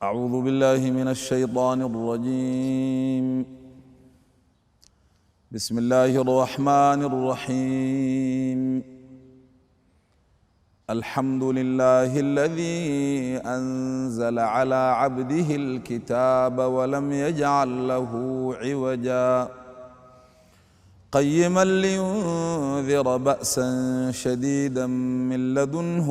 أعوذ بالله من الشيطان الرجيم. بسم الله الرحمن الرحيم. الحمد لله الذي أنزل على عبده الكتاب ولم يجعل له عوجا قيما لينذر بأسا شديدا من لدنه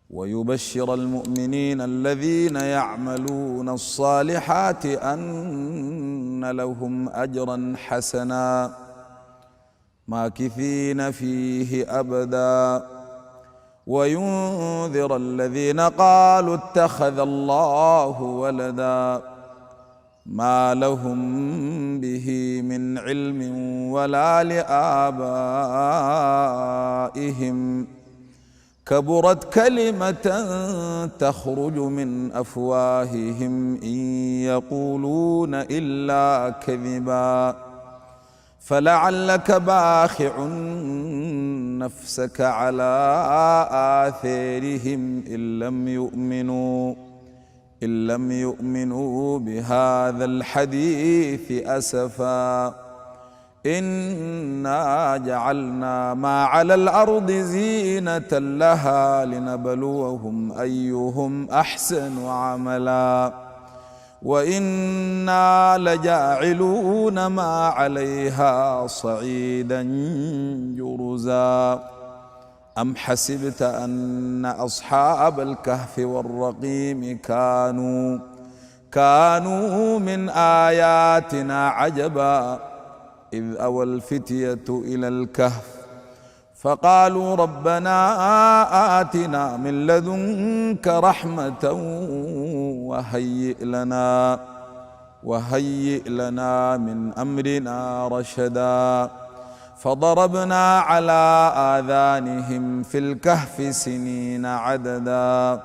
ويبشر المؤمنين الذين يعملون الصالحات أن لهم أجرا حسنا ماكثين فيه أبدا وينذر الذين قالوا اتخذ الله ولدا ما لهم به من علم ولا لآبائهم كبرت كلمة تخرج من أفواههم إن يقولون إلا كذبا فلعلك باخع نفسك على آثارهم إن لم يؤمنوا بهذا الحديث أسفا إنا جعلنا ما على الأرض زينة لها لنبلوهم أيهم أحسن عملا وإنا لجاعلون ما عليها صعيدا جرزا أم حسبت أن أصحاب الكهف والرقيم كانوا من آياتنا عجبا إذ أوى الفتية إلى الكهف فقالوا ربنا آتنا من لدنك رحمة وهيئ لنا من أمرنا رشدا فضربنا على آذانهم في الكهف سنين عددا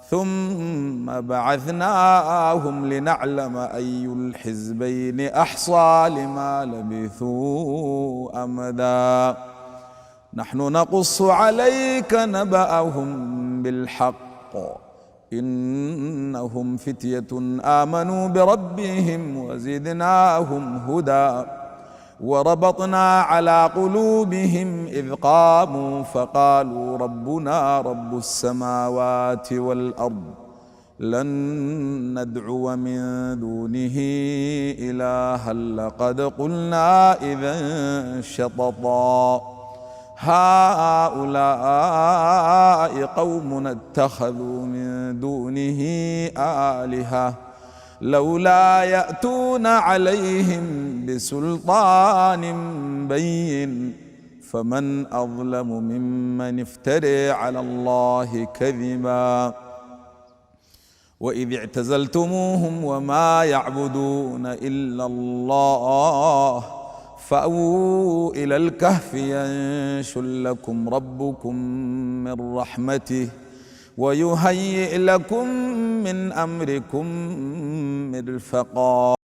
ثم بعثناهم لنعلم أي الحزبين أحصى لما لبثوا أمدا نحن نقص عليك نبأهم بالحق إنهم فتية آمنوا بربهم وزدناهم هدى وربطنا على قلوبهم إذ قاموا فقالوا ربنا رب السماوات والأرض لن ندعو من دونه إلها لقد قلنا إذا شططا هؤلاء قومنا اتخذوا من دونه آلهة لولا يأتون عليهم بسلطان بين فمن أظلم ممن افترى على الله كذبا وإذ اعتزلتموهم وما يعبدون إلا الله فأووا إلى الكهف ينشر لكم ربكم من رحمته ويهيئ لكم من أمركم مرفقا